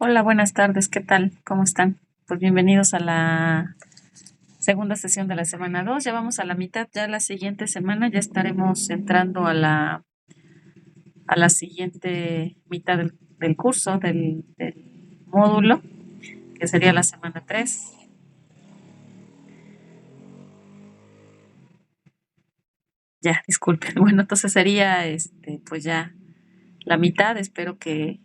Hola, buenas tardes, ¿qué tal? ¿Cómo están? Pues bienvenidos a la segunda sesión de la semana 2. Ya vamos a la mitad, ya la siguiente semana ya estaremos entrando a la siguiente mitad del curso, del módulo, que sería la semana 3. Ya, disculpen. Bueno, entonces sería pues ya la mitad. Espero que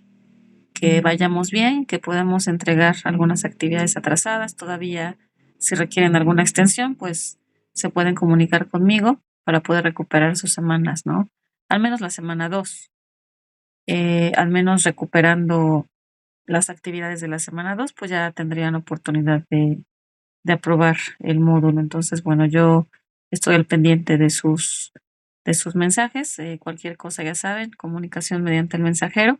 vayamos bien, que podamos entregar algunas actividades atrasadas. Todavía, si requieren alguna extensión, pues se pueden comunicar conmigo para poder recuperar sus semanas, ¿no? Al menos la semana 2, al menos recuperando las actividades de la semana 2, pues ya tendrían oportunidad de aprobar el módulo. Entonces, bueno, yo estoy al pendiente de sus mensajes. Cualquier cosa, ya saben, comunicación mediante el mensajero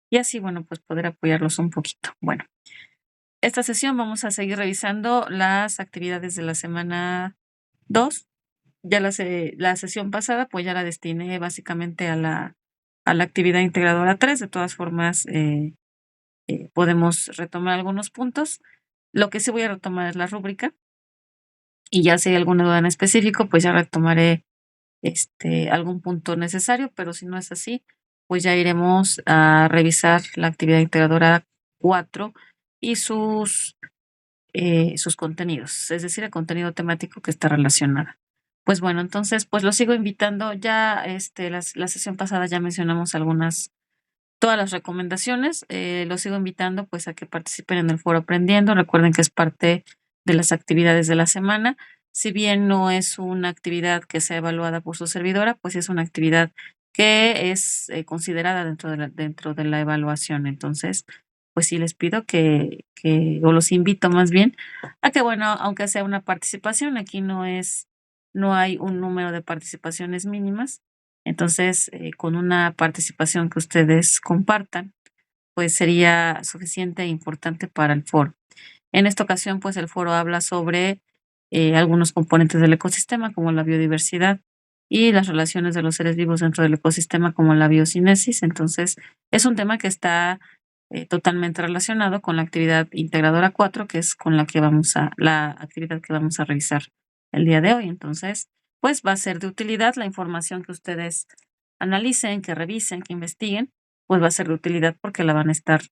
y así, bueno, pues poder apoyarlos un poquito. Bueno, esta sesión vamos a seguir revisando las actividades de la semana 2. Ya la sesión pasada, pues ya la destiné básicamente a la actividad integradora 3. De todas formas, podemos retomar algunos puntos. Lo que sí voy a retomar es la rúbrica y ya si hay alguna duda en específico, pues ya retomaré algún punto necesario, pero si no es así, pues ya iremos a revisar la actividad integradora 4 y sus contenidos, es decir, el contenido temático que está relacionado. Pues bueno, entonces, pues los sigo invitando. Ya la sesión pasada ya mencionamos todas las recomendaciones. Los sigo invitando pues a que participen en el foro Aprendiendo. Recuerden que es parte de las actividades de la semana. Si bien no es una actividad que sea evaluada por su servidora, pues sí es una actividad que es considerada dentro de la evaluación. Entonces, pues sí les pido o los invito más bien a que, bueno, aunque sea una participación, aquí no hay un número de participaciones mínimas. Entonces, con una participación que ustedes compartan, pues sería suficiente e importante para el foro. En esta ocasión, pues el foro habla sobre algunos componentes del ecosistema, como la biodiversidad y las relaciones de los seres vivos dentro del ecosistema, como la biocinesis. Entonces, es un tema que está totalmente relacionado con la actividad integradora 4, que es con la actividad que vamos a revisar el día de hoy. Entonces, pues va a ser de utilidad la información que ustedes analicen, que revisen, que investiguen, pues va a ser de utilidad porque la van a estar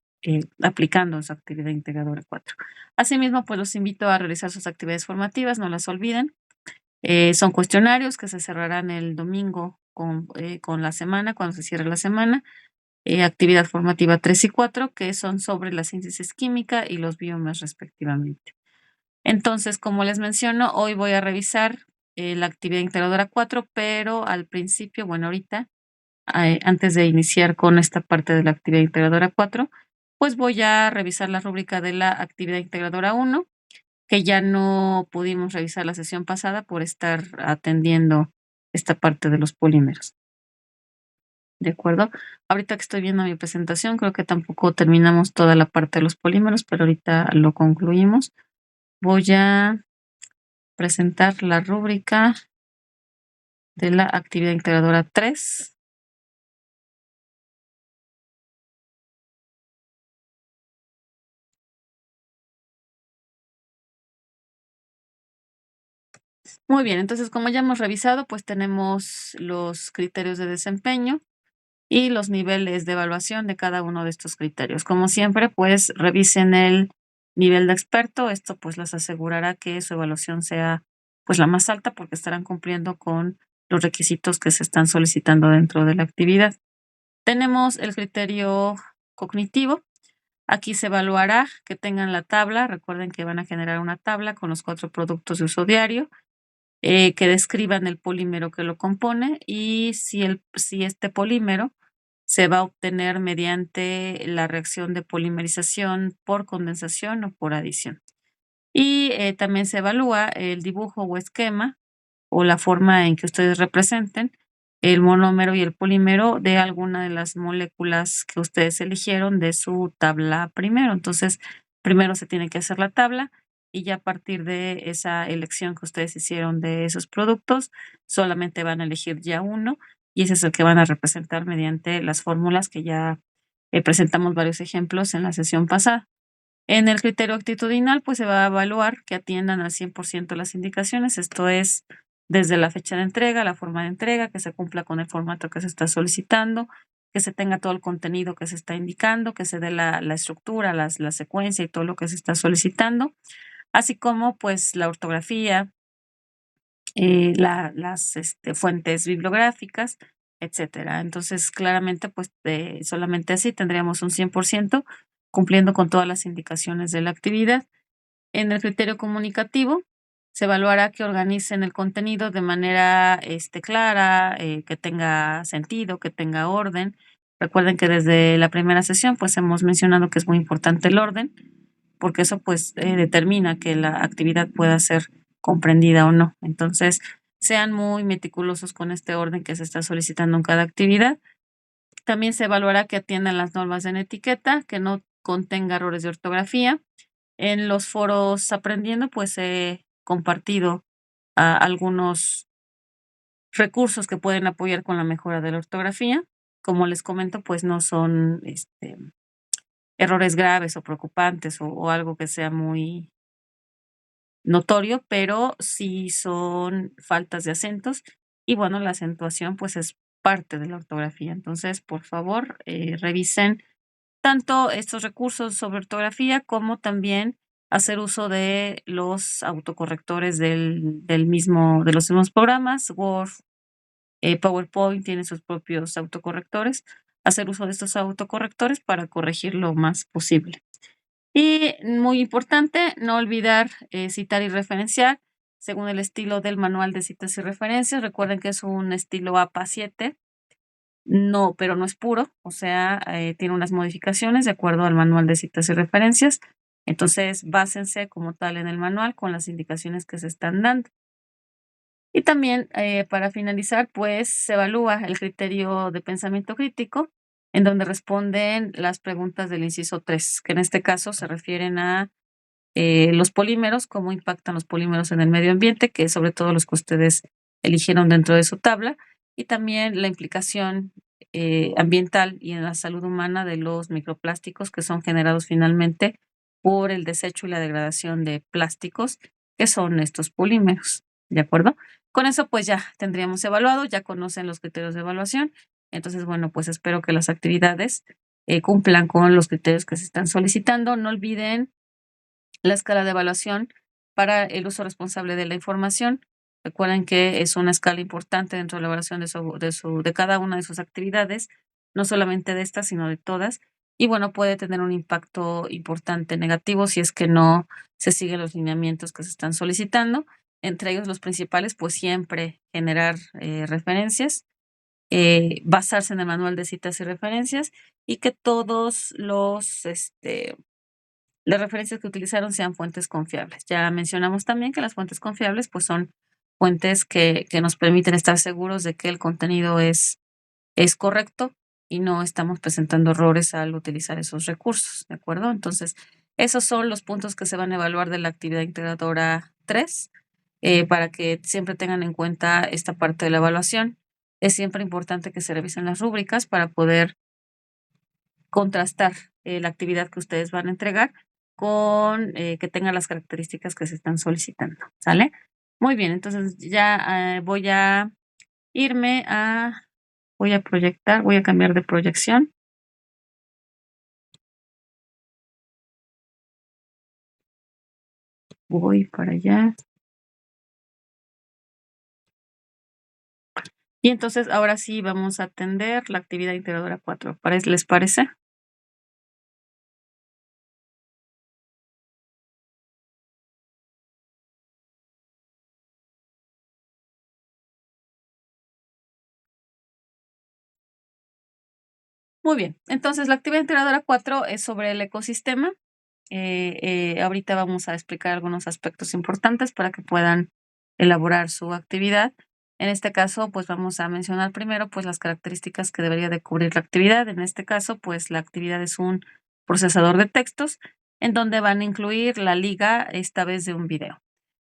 aplicando en su actividad integradora 4. Asimismo, pues los invito a realizar sus actividades formativas, no las olviden. Son cuestionarios que se cerrarán el domingo con la semana, cuando se cierre la semana. Actividad formativa 3 y 4, que son sobre la síntesis química y los biomas respectivamente. Entonces, como les menciono, hoy voy a revisar la actividad integradora 4, pero al principio, bueno, ahorita, antes de iniciar con esta parte de la actividad integradora 4, pues voy a revisar la rúbrica de la actividad integradora 1, que ya no pudimos revisar la sesión pasada por estar atendiendo esta parte de los polímeros. ¿De acuerdo? Ahorita que estoy viendo mi presentación, creo que tampoco terminamos toda la parte de los polímeros, pero ahorita lo concluimos. Voy a presentar la rúbrica de la actividad integradora 3. Muy bien, entonces como ya hemos revisado, pues tenemos los criterios de desempeño y los niveles de evaluación de cada uno de estos criterios. Como siempre, pues revisen el nivel de experto. Esto pues les asegurará que su evaluación sea pues la más alta porque estarán cumpliendo con los requisitos que se están solicitando dentro de la actividad. Tenemos el criterio cognitivo. Aquí se evaluará que tengan la tabla. Recuerden que van a generar una tabla con los 4 productos de uso diario, que describan el polímero que lo compone y si este polímero se va a obtener mediante la reacción de polimerización por condensación o por adición. Y también se evalúa el dibujo o esquema o la forma en que ustedes representen el monómero y el polímero de alguna de las moléculas que ustedes eligieron de su tabla primero. Entonces, primero se tiene que hacer la tabla y ya a partir de esa elección que ustedes hicieron de esos productos, solamente van a elegir ya uno y ese es el que van a representar mediante las fórmulas que ya presentamos varios ejemplos en la sesión pasada. En el criterio actitudinal, pues se va a evaluar que atiendan al 100% las indicaciones, esto es desde la fecha de entrega, la forma de entrega, que se cumpla con el formato que se está solicitando, que se tenga todo el contenido que se está indicando, que se dé la estructura, la secuencia y todo lo que se está solicitando, así como pues la ortografía, las fuentes bibliográficas, etcétera. Entonces, claramente, pues solamente así tendríamos un 100% cumpliendo con todas las indicaciones de la actividad. En el criterio comunicativo, se evaluará que organicen el contenido de manera clara, que tenga sentido, que tenga orden. Recuerden que desde la primera sesión, pues hemos mencionado que es muy importante el orden, porque eso pues determina que la actividad pueda ser comprendida o no. Entonces, sean muy meticulosos con este orden que se está solicitando en cada actividad. También se evaluará que atiendan las normas en etiqueta, que no contenga errores de ortografía. En los foros aprendiendo, pues he compartido algunos recursos que pueden apoyar con la mejora de la ortografía. Como les comento, pues no son errores graves o preocupantes o algo que sea muy notorio, pero sí son faltas de acentos y bueno, la acentuación pues es parte de la ortografía. Entonces, por favor, revisen tanto estos recursos sobre ortografía como también hacer uso de los autocorrectores de los mismos programas. Word, PowerPoint tiene sus propios autocorrectores. Hacer uso de estos autocorrectores para corregir lo más posible. Y muy importante, no olvidar citar y referenciar según el estilo del manual de citas y referencias. Recuerden que es un estilo APA 7, no, pero no es puro, o sea, tiene unas modificaciones de acuerdo al manual de citas y referencias. Entonces, básense como tal en el manual con las indicaciones que se están dando. Y también, para finalizar, pues se evalúa el criterio de pensamiento crítico, en donde responden las preguntas del inciso 3, que en este caso se refieren a los polímeros, cómo impactan los polímeros en el medio ambiente, que es sobre todo los que ustedes eligieron dentro de su tabla, y también la implicación ambiental y en la salud humana de los microplásticos que son generados finalmente por el desecho y la degradación de plásticos, que son estos polímeros. ¿De acuerdo? Con eso pues ya tendríamos evaluado, ya conocen los criterios de evaluación. Entonces, bueno, pues espero que las actividades cumplan con los criterios que se están solicitando. No olviden la escala de evaluación para el uso responsable de la información. Recuerden que es una escala importante dentro de la evaluación de cada una de sus actividades, no solamente de estas, sino de todas. Y bueno, puede tener un impacto importante negativo si es que no se siguen los lineamientos que se están solicitando. Entre ellos los principales, pues siempre generar referencias, basarse en el manual de citas y referencias y que todos las referencias que utilizaron sean fuentes confiables. Ya mencionamos también que las fuentes confiables pues son fuentes que nos permiten estar seguros de que el contenido es correcto y no estamos presentando errores al utilizar esos recursos, ¿de acuerdo? Entonces, esos son los puntos que se van a evaluar de la actividad integradora 3, para que siempre tengan en cuenta esta parte de la evaluación. Es siempre importante que se revisen las rúbricas para poder contrastar la actividad que ustedes van a entregar con que tenga las características que se están solicitando, ¿sale? Muy bien, entonces ya irme a, voy a proyectar, voy a cambiar de proyección. Voy para allá. Y entonces ahora sí vamos a atender la actividad integradora 4. ¿Les parece? Muy bien, entonces la actividad integradora 4 es sobre el ecosistema. Ahorita vamos a explicar algunos aspectos importantes para que puedan elaborar su actividad. En este caso, pues vamos a mencionar primero pues las características que debería de cubrir la actividad. En este caso, pues la actividad es un procesador de textos en donde van a incluir la liga esta vez de un video.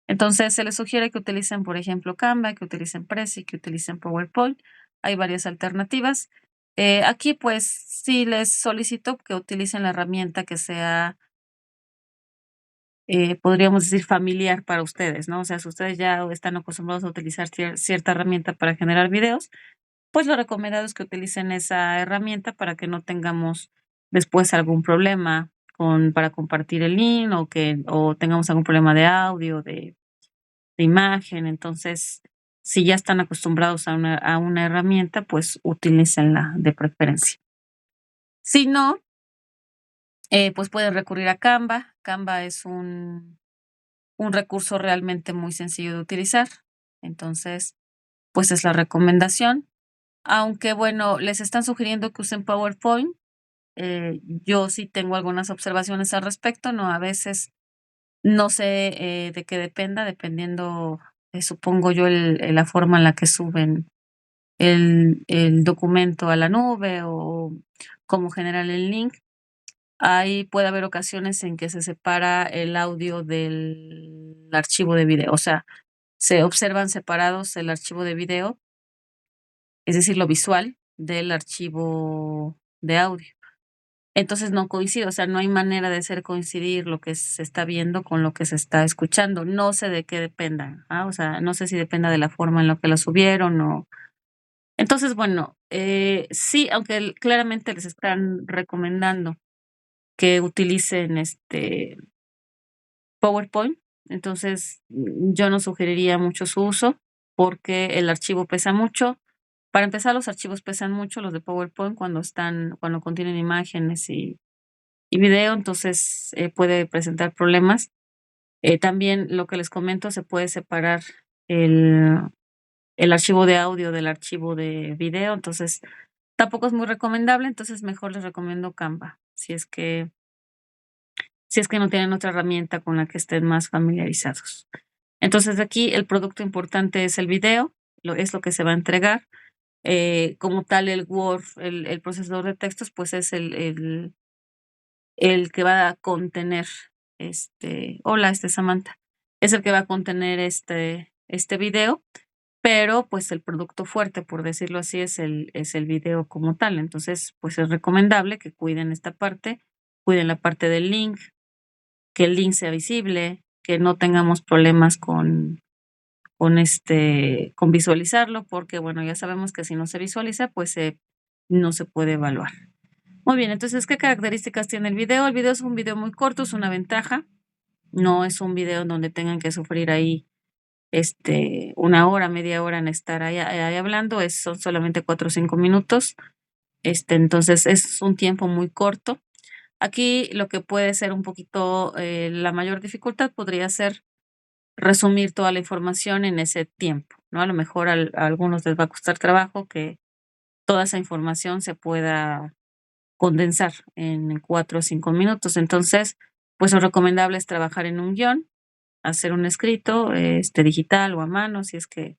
Entonces, se les sugiere que utilicen, por ejemplo, Canva, que utilicen Prezi, que utilicen PowerPoint. Hay varias alternativas. Aquí, pues, sí les solicito que utilicen la herramienta que sea, podríamos decir, familiar para ustedes, ¿no? O sea, si ustedes ya están acostumbrados a utilizar cierta herramienta para generar videos, pues lo recomendado es que utilicen esa herramienta para que no tengamos después algún problema para compartir el link o tengamos algún problema de audio, de imagen. Entonces, si ya están acostumbrados a una herramienta, pues utilícenla de preferencia. Si no, pues pueden recurrir a Canva. Canva es un recurso realmente muy sencillo de utilizar. Entonces, pues es la recomendación. Aunque bueno, les están sugiriendo que usen PowerPoint. Yo sí tengo algunas observaciones al respecto, ¿no? A veces no sé, de qué dependa, dependiendo, supongo yo, la forma en la que suben el documento a la nube o cómo generan el link. Ahí puede haber ocasiones en que se separa el audio del archivo de video, o sea, se observan separados el archivo de video, es decir, lo visual del archivo de audio. Entonces no coincide, o sea, no hay manera de hacer coincidir lo que se está viendo con lo que se está escuchando. No sé de qué dependa, o sea, no sé si dependa de la forma en la que la subieron o entonces, bueno, sí, aunque claramente les están recomendando que utilicen, PowerPoint, entonces, yo no sugeriría mucho su uso, porque el archivo pesa mucho. Para empezar, los archivos pesan mucho, los de PowerPoint, cuando contienen imágenes y video, entonces, puede presentar problemas. También lo que les comento, se puede separar el el archivo de audio del archivo de video, entonces, tampoco es muy recomendable, entonces mejor les recomiendo Canva, si es que no tienen otra herramienta con la que estén más familiarizados. Entonces, aquí el producto importante es el video, es lo que se va a entregar. Como tal, el Word, el procesador de textos, pues es el que va a contener, hola, Samantha, es el que va a contener este video, pero pues el producto fuerte, por decirlo así, es el video como tal. Entonces, pues es recomendable que cuiden esta parte, cuiden la parte del link, que el link sea visible, que no tengamos problemas con visualizarlo, porque bueno, ya sabemos que si no se visualiza, pues no se puede evaluar. Muy bien, entonces, ¿qué características tiene el video? El video es un video muy corto, es una ventaja. No es un video en donde tengan que sufrir ahí, una hora, media hora en estar ahí hablando, son solamente 4 o 5 minutos. Entonces es un tiempo muy corto. Aquí lo que puede ser un poquito, la mayor dificultad podría ser resumir toda la información en ese tiempo, ¿no? A lo mejor a algunos les va a costar trabajo que toda esa información se pueda condensar en 4 o 5 minutos. Entonces, pues lo recomendable es trabajar en un guión, hacer un escrito, digital o a mano, si es que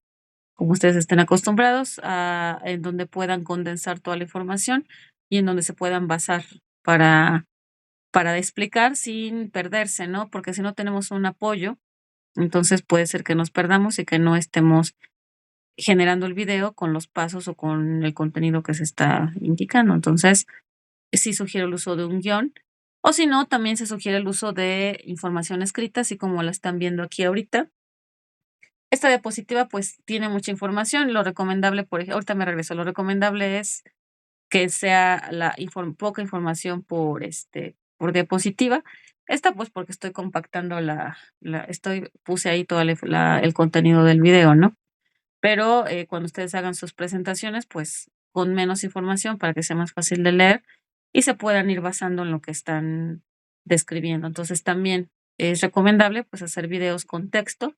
como ustedes estén acostumbrados, en donde puedan condensar toda la información y en donde se puedan basar para para explicar sin perderse, ¿no? Porque si no tenemos un apoyo, entonces puede ser que nos perdamos y que no estemos generando el video con los pasos o con el contenido que se está indicando. Entonces, sí sugiero el uso de un guión, o si no, también se sugiere el uso de información escrita, así como la están viendo aquí ahorita. Esta diapositiva, pues, tiene mucha información. Lo recomendable, ahorita me regreso, lo recomendable es que sea poca información por diapositiva. Esta, pues, porque estoy compactando puse ahí toda el contenido del video, ¿no? Pero, cuando ustedes hagan sus presentaciones, pues, con menos información para que sea más fácil de leer y se puedan ir basando en lo que están describiendo. Entonces, también es recomendable, pues, hacer videos con texto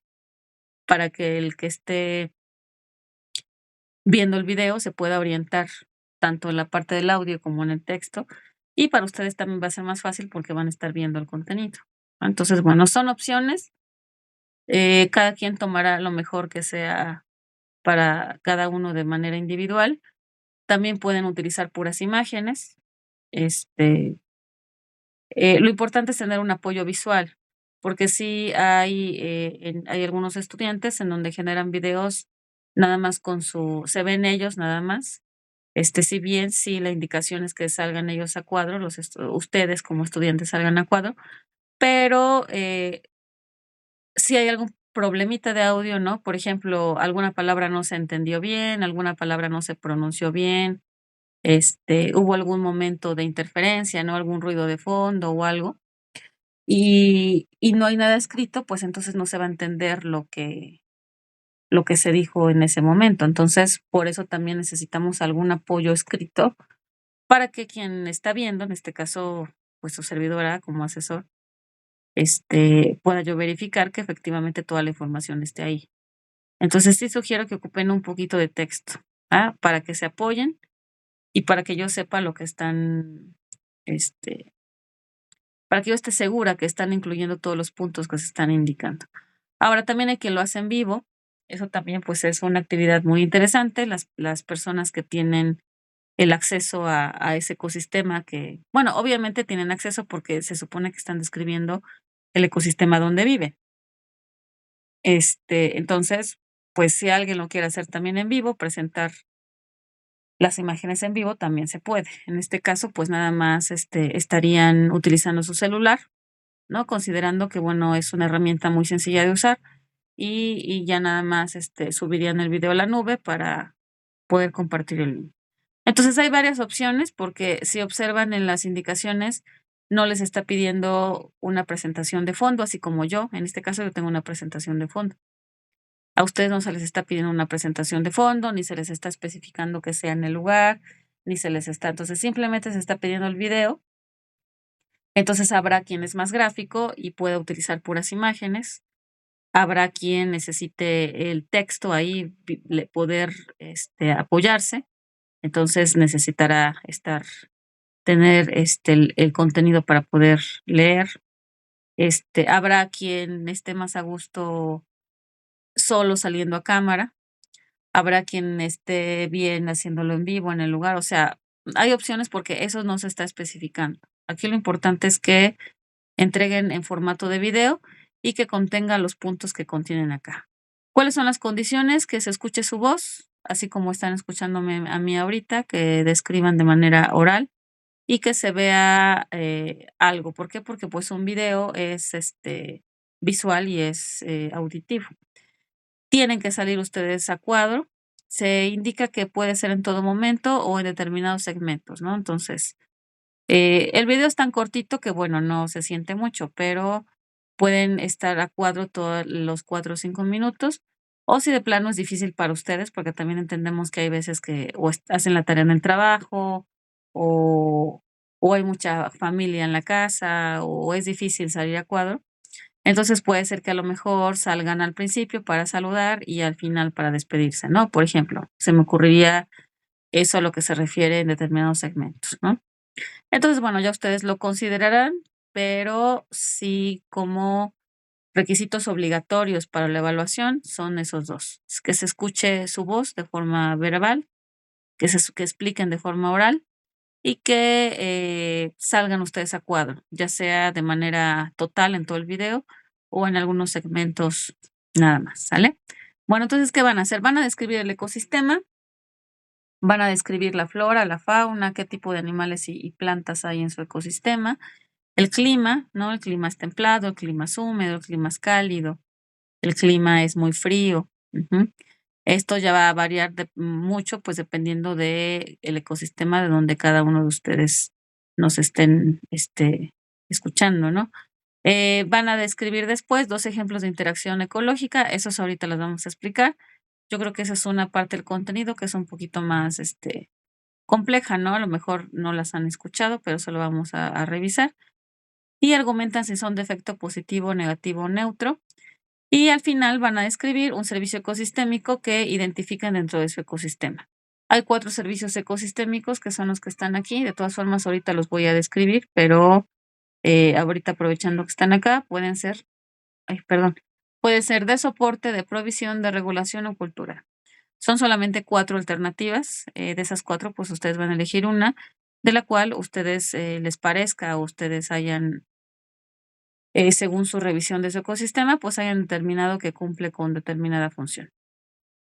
para que el que esté viendo el video se pueda orientar tanto en la parte del audio como en el texto, y para ustedes también va a ser más fácil porque van a estar viendo el contenido. Entonces, bueno, son opciones, cada quien tomará lo mejor que sea para cada uno de manera individual. También pueden utilizar puras imágenes, este, lo importante es tener un apoyo visual, porque sí hay algunos estudiantes en donde generan videos nada más se ven ellos nada más, Si bien sí la indicación es que salgan ellos a cuadro, ustedes como estudiantes salgan a cuadro, pero, si hay algún problemita de audio, ¿no? Por ejemplo, alguna palabra no se entendió bien, alguna palabra no se pronunció bien, hubo algún momento de interferencia, ¿no? Algún ruido de fondo o algo, y no hay nada escrito, pues entonces no se va a entender lo que se dijo en ese momento. Entonces, por eso también necesitamos algún apoyo escrito para que quien está viendo, en este caso, pues su servidora como asesor, pueda yo verificar que efectivamente toda la información esté ahí. Entonces, sí sugiero que ocupen un poquito de texto, para que se apoyen y para que yo sepa lo que están, este, para que yo esté segura que están incluyendo todos los puntos que se están indicando. Ahora, también hay quien lo hace en vivo, eso también, pues, es una actividad muy interesante. Las personas que tienen el acceso a ese ecosistema que, bueno, obviamente tienen acceso porque se supone que están describiendo el ecosistema donde vive. Entonces, pues, si alguien lo quiere hacer también en vivo, presentar las imágenes en vivo, también se puede. En este caso, pues, nada más, estarían utilizando su celular, ¿no? Considerando que, bueno, es una herramienta muy sencilla de usar, y ya nada más, subirían el video a la nube para poder compartir el link. Entonces, hay varias opciones, porque si observan en las indicaciones, no les está pidiendo una presentación de fondo, así como yo. En este caso, yo tengo una presentación de fondo. A ustedes no se les está pidiendo una presentación de fondo, ni se les está especificando que sea en el lugar, ni se les está, entonces simplemente se está pidiendo el video. Entonces habrá quien es más gráfico y pueda utilizar puras imágenes. Habrá quien necesite el texto ahí, poder apoyarse. Entonces necesitará tener el contenido para poder leer. Habrá quien esté más a gusto solo saliendo a cámara. Habrá quien esté bien haciéndolo en vivo en el lugar, o sea, hay opciones porque eso no se está especificando. Aquí lo importante es que entreguen en formato de video y que contenga los puntos que contienen acá. ¿Cuáles son las condiciones? Que se escuche su voz, así como están escuchándome a mí ahorita, que describan de manera oral y que se vea, algo. ¿Por qué? Porque, pues, un video es, visual y es, auditivo. Tienen que salir ustedes a cuadro. Se indica que puede ser en todo momento o en determinados segmentos, ¿no? Entonces, el video es tan cortito que, bueno, no se siente mucho, pero pueden estar a cuadro todos los 4 o 5 minutos, o si de plano es difícil para ustedes, porque también entendemos que hay veces que o hacen la tarea en el trabajo, o hay mucha familia en la casa, o es difícil salir a cuadro. Entonces, puede ser que a lo mejor salgan al principio para saludar y al final para despedirse, ¿no? Por ejemplo, se me ocurriría eso a lo que se refiere en determinados segmentos, ¿no? Entonces, bueno, ya ustedes lo considerarán, pero sí, como requisitos obligatorios para la evaluación son esos 2: que se escuche su voz de forma verbal, que expliquen de forma oral y que, salgan ustedes a cuadro, ya sea de manera total en todo el video o en algunos segmentos nada más, ¿sale? Bueno, entonces, ¿qué van a hacer? Van a describir el ecosistema, van a describir la flora, la fauna, qué tipo de animales y plantas hay en su ecosistema, el clima, ¿no? El clima es templado, el clima es húmedo, el clima es cálido, el clima es muy frío. Ujú. Esto ya va a variar mucho, pues, dependiendo de el ecosistema de donde cada uno de ustedes nos estén, escuchando, ¿no? Van a describir después 2 ejemplos de interacción ecológica, esos ahorita los vamos a explicar. Yo creo que esa es una parte del contenido que es un poquito más, compleja, ¿no? A lo mejor no las han escuchado, pero eso lo vamos a revisar. Y argumentan si son de efecto positivo, negativo o neutro. Y al final van a describir un servicio ecosistémico que identifican dentro de su ecosistema. Hay 4 servicios ecosistémicos que son los que están aquí. De todas formas, ahorita los voy a describir, pero, ahorita aprovechando que están acá, puede ser de soporte, de provisión, de regulación o cultura. Son solamente 4 alternativas. De esas 4, pues ustedes van a elegir una de la cual ustedes, les parezca o ustedes hayan, según su revisión de su ecosistema, pues hayan determinado que cumple con determinada función.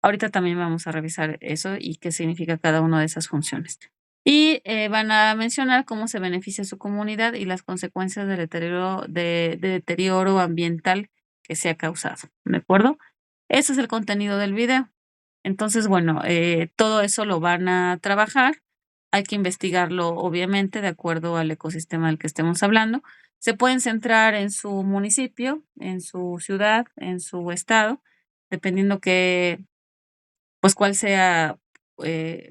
Ahorita también vamos a revisar eso y qué significa cada una de esas funciones. Y van a mencionar cómo se beneficia su comunidad y las consecuencias del de deterioro ambiental que se ha causado. ¿De acuerdo? Ese es el contenido del video. Entonces, bueno, todo eso lo van a trabajar. Hay que investigarlo, obviamente, de acuerdo al ecosistema del que estemos hablando. Se pueden centrar en su municipio, en su ciudad, en su estado, dependiendo pues cuál sea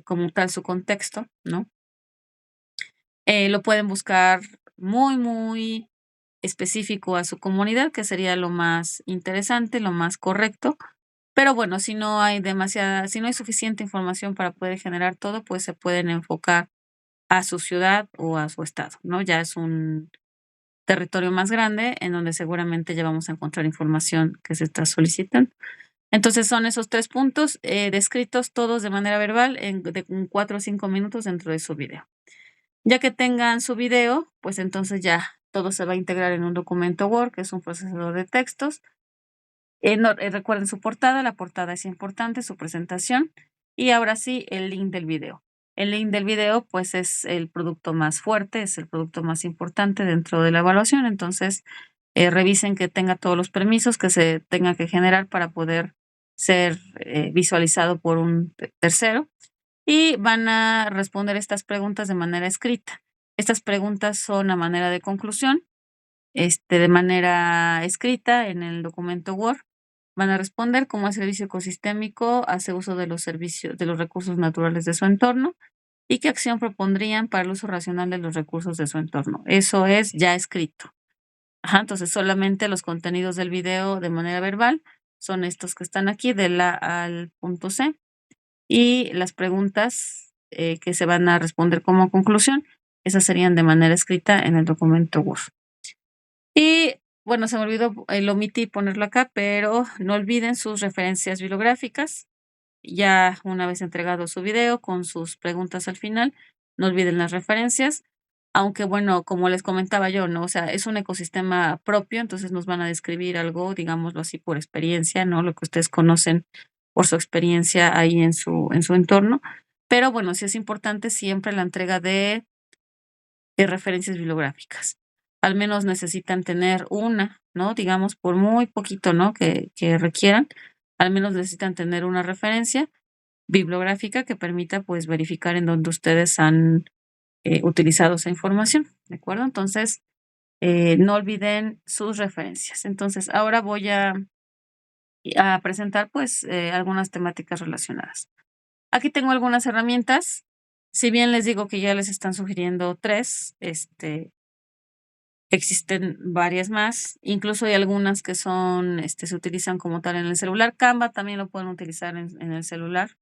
como tal su contexto, ¿no? Lo pueden buscar muy, muy específico a su comunidad, que sería lo más interesante, lo más correcto. Pero bueno, si no hay suficiente información para poder generar todo, pues se pueden enfocar a su ciudad o a su estado, ¿no? Ya es un territorio más grande en donde seguramente ya vamos a encontrar información que se está solicitando. Entonces son esos 3 puntos, descritos todos de manera verbal en 4 o 5 minutos dentro de su video. Ya que tengan su video, pues entonces ya todo se va a integrar en un documento Word, que es un procesador de textos. Recuerden su portada, la portada es importante, su presentación, y ahora sí, el link del video. El link del video, pues, es el producto más fuerte, es el producto más importante dentro de la evaluación, entonces, revisen que tenga todos los permisos que se tenga que generar para poder ser, visualizado por un tercero, y van a responder estas preguntas de manera escrita. Estas preguntas son a manera de conclusión, de manera escrita en el documento Word. Van a responder cómo el servicio ecosistémico hace uso de los recursos naturales de su entorno y qué acción propondrían para el uso racional de los recursos de su entorno. Eso es ya escrito. Ajá, entonces solamente los contenidos del video de manera verbal son estos que están aquí, de la al punto C, y las preguntas que se van a responder como conclusión, esas serían de manera escrita en el documento Word. Y bueno, se me olvidó, lo omití ponerlo acá, pero no olviden sus referencias bibliográficas. Ya una vez entregado su video con sus preguntas al final, no olviden las referencias. Aunque bueno, como les comentaba yo, ¿no? O sea, es un ecosistema propio, entonces nos van a describir algo, digámoslo así, por experiencia, ¿no? Lo que ustedes conocen por su experiencia ahí en su entorno. Pero bueno, sí es importante siempre la entrega de referencias bibliográficas. Al menos necesitan tener una, ¿no? Digamos, por muy poquito, ¿no? Que requieran, al menos necesitan tener una referencia bibliográfica que permita, pues, verificar en dónde ustedes han utilizado esa información, ¿de acuerdo? Entonces, no olviden sus referencias. Entonces, ahora voy a presentar, pues, algunas temáticas relacionadas. Aquí tengo algunas herramientas. Si bien les digo que ya les están sugiriendo 3, existen varias más, incluso hay algunas que son, se utilizan como tal en el celular. Canva también lo pueden utilizar en el celular.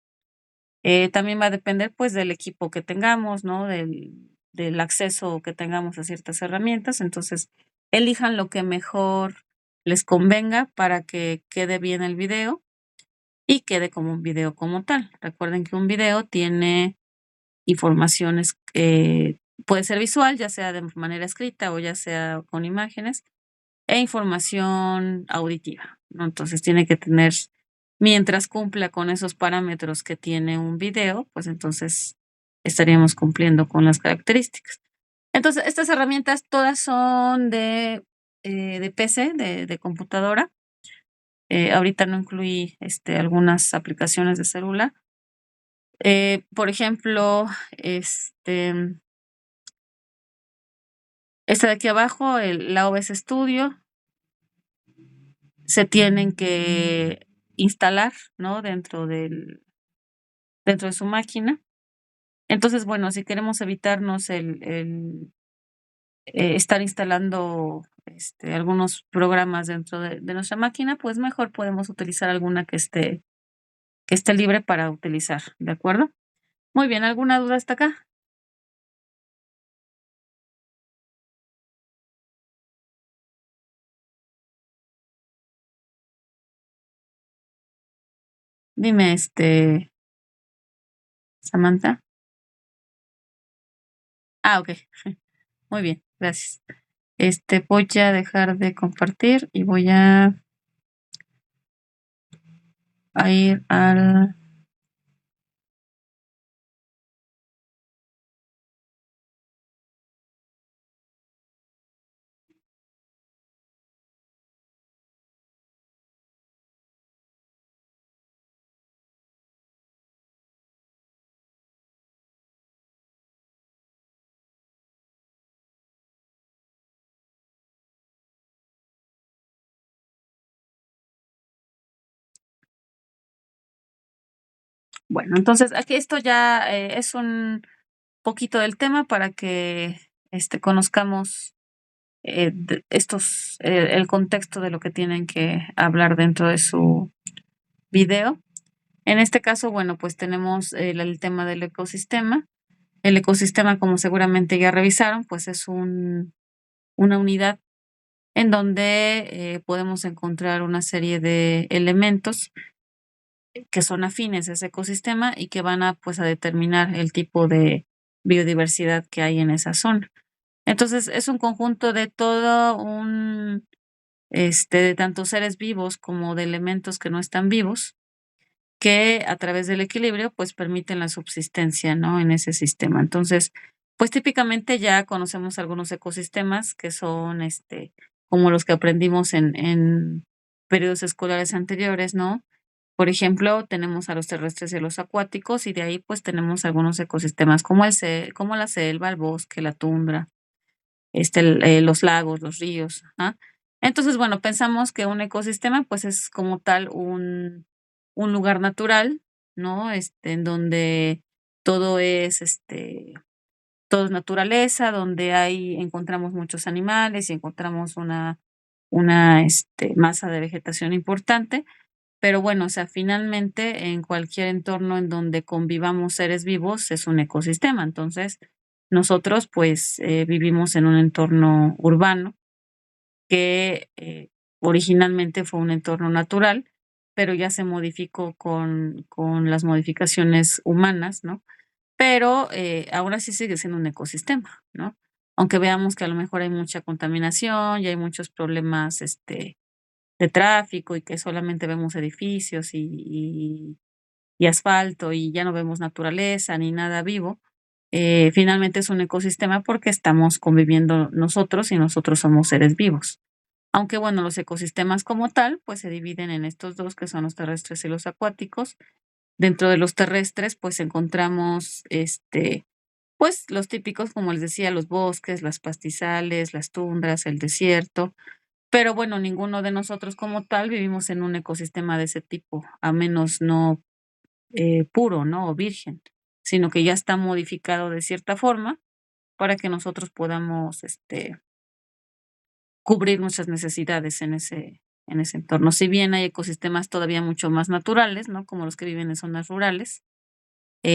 También va a depender, pues, del equipo que tengamos, ¿no? Del acceso que tengamos a ciertas herramientas. Entonces, elijan lo que mejor les convenga para que quede bien el video y quede como un video como tal. Recuerden que un video tiene informaciones, puede ser visual, ya sea de manera escrita o ya sea con imágenes, e información auditiva, ¿no? Entonces tiene que tener, mientras cumpla con esos parámetros que tiene un video, pues entonces estaríamos cumpliendo con las características. Entonces, estas herramientas todas son de PC, de computadora. Ahorita no incluí algunas aplicaciones de celular. Por ejemplo, esta de aquí abajo, la OBS Studio, se tienen que instalar, ¿no? Dentro de su máquina. Entonces, bueno, si queremos evitarnos estar instalando algunos programas dentro de nuestra máquina, pues mejor podemos utilizar alguna que esté libre para utilizar, ¿de acuerdo? Muy bien, ¿alguna duda hasta acá? Dime, Samantha. Ah, okey. Muy bien, gracias. Voy a dejar de compartir y voy a a ir al... Bueno, entonces aquí esto ya es un poquito del tema para que conozcamos el contexto de lo que tienen que hablar dentro de su video. En este caso, bueno, pues tenemos el tema del ecosistema. El ecosistema, como seguramente ya revisaron, pues es una unidad en donde podemos encontrar una serie de elementos que son afines a ese ecosistema y que van a, pues, a determinar el tipo de biodiversidad que hay en esa zona. Entonces, es un conjunto de todo de tanto seres vivos como de elementos que no están vivos, que a través del equilibrio, pues, permiten la subsistencia, ¿no? En ese sistema. Entonces, pues, típicamente ya conocemos algunos ecosistemas que son, como los que aprendimos en periodos escolares anteriores, ¿no? Por ejemplo, tenemos a los terrestres y a los acuáticos, y de ahí, pues, tenemos algunos ecosistemas como la selva, el bosque, la tundra, los lagos, los ríos, ¿ah? Entonces, bueno, pensamos que un ecosistema, pues, es como tal un lugar natural, ¿no? En donde todo es, todo es naturaleza, donde encontramos muchos animales y encontramos una masa de vegetación importante. Pero bueno, o sea, finalmente, en cualquier entorno en donde convivamos seres vivos es un ecosistema. Entonces, nosotros, pues, vivimos en un entorno urbano que, originalmente fue un entorno natural, pero ya se modificó con las modificaciones humanas, ¿no? Pero, aún así sigue siendo un ecosistema, ¿no? Aunque veamos que a lo mejor hay mucha contaminación y hay muchos problemas, de tráfico y que solamente vemos edificios y asfalto y ya no vemos naturaleza ni nada vivo, finalmente es un ecosistema porque estamos conviviendo nosotros y nosotros somos seres vivos. Aunque bueno, los ecosistemas como tal, pues se dividen en estos dos que son los terrestres y los acuáticos. Dentro de los terrestres, pues encontramos, pues los típicos, como les decía, los bosques, las pastizales, las tundras, el desierto, pero bueno, ninguno de nosotros como tal vivimos en un ecosistema de ese tipo, a menos no puro, ¿no? O virgen, sino que ya está modificado de cierta forma para que nosotros podamos cubrir nuestras necesidades en ese entorno. Si bien hay ecosistemas todavía mucho más naturales, ¿no? Como los que viven en zonas rurales,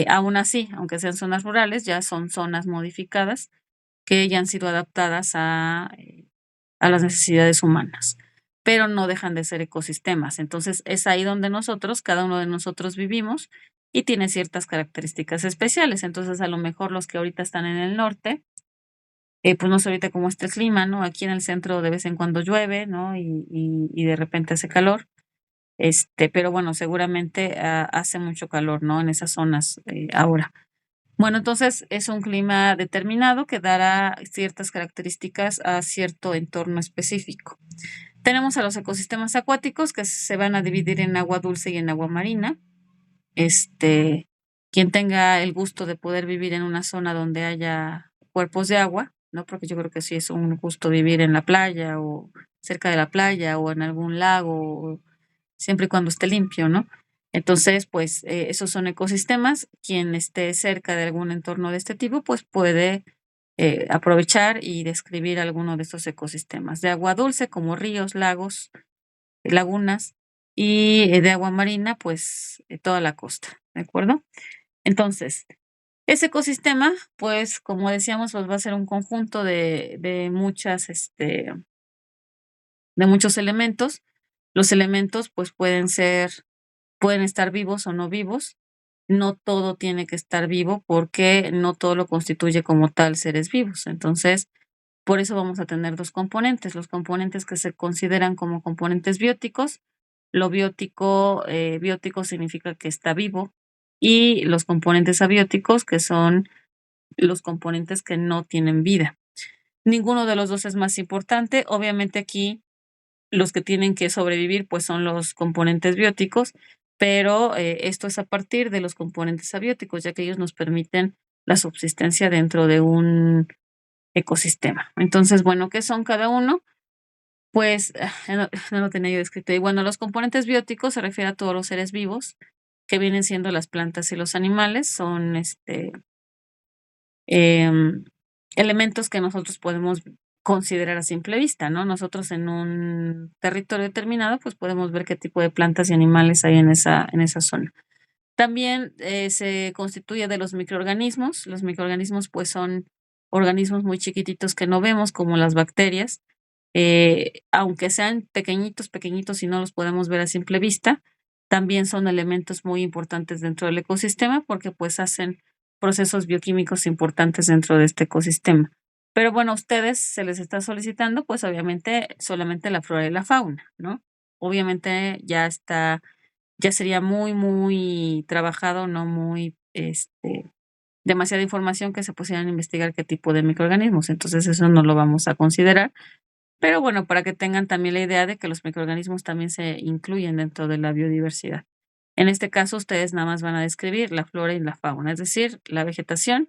aún así, aunque sean zonas rurales, ya son zonas modificadas que ya han sido adaptadas a las necesidades humanas, pero no dejan de ser ecosistemas. Entonces, es ahí donde nosotros, cada uno de nosotros vivimos y tiene ciertas características especiales. Entonces, a lo mejor los que ahorita están en el norte, pues no sé ahorita cómo está el clima, ¿no? Aquí en el centro de vez en cuando llueve, ¿no? Y de repente hace calor. Pero bueno, seguramente hace mucho calor, ¿no? En esas zonas ahora. Bueno, entonces es un clima determinado que dará ciertas características a cierto entorno específico. Tenemos a los ecosistemas acuáticos que se van a dividir en agua dulce y en agua marina. Este, quien tenga el gusto de poder vivir en una zona donde haya cuerpos de agua, ¿no? Porque yo creo que sí es un gusto vivir en la playa o cerca de la playa o en algún lago, siempre y cuando esté limpio, ¿no? Entonces, pues esos son ecosistemas. Quien esté cerca de algún entorno de este tipo, pues puede aprovechar y describir alguno de estos ecosistemas. De agua dulce, como ríos, lagos, lagunas, y de agua marina, pues toda la costa, ¿de acuerdo? Entonces, ese ecosistema, pues como decíamos, pues va a ser un conjunto de muchos elementos. Los elementos, pues pueden estar vivos o no vivos. No todo tiene que estar vivo porque no todo lo constituye como tal seres vivos. Entonces, por eso vamos a tener dos componentes, los componentes que se consideran como componentes bióticos, Lo biótico, biótico significa que está vivo, y los componentes abióticos, que son los componentes que no tienen vida. Ninguno de los dos es más importante. Obviamente aquí los que tienen que sobrevivir pues son los componentes bióticos, pero esto es a partir de los componentes abióticos, ya que ellos nos permiten la subsistencia dentro de un ecosistema. Entonces, bueno, ¿qué son cada uno? Pues no lo tenía yo escrito. Y bueno, los componentes bióticos se refiere a todos los seres vivos que vienen siendo las plantas y los animales. Son em, elementos que nosotros podemos considerar a simple vista, ¿no? Nosotros en un territorio determinado, pues podemos ver qué tipo de plantas y animales hay en esa zona. También se constituye de los microorganismos. Los microorganismos, pues, son organismos muy chiquititos que no vemos, como las bacterias. Aunque sean pequeñitos, pequeñitos y no los podemos ver a simple vista, también son elementos muy importantes dentro del ecosistema porque pues hacen procesos bioquímicos importantes dentro de este ecosistema. Pero bueno, a ustedes se les está solicitando pues obviamente solamente la flora y la fauna, ¿no? Obviamente ya sería muy, muy trabajado, no muy, demasiada información que se pusieran a investigar qué tipo de microorganismos. Entonces eso no lo vamos a considerar, pero bueno, para que tengan también la idea de que los microorganismos también se incluyen dentro de la biodiversidad. En este caso, ustedes nada más van a describir la flora y la fauna, es decir, la vegetación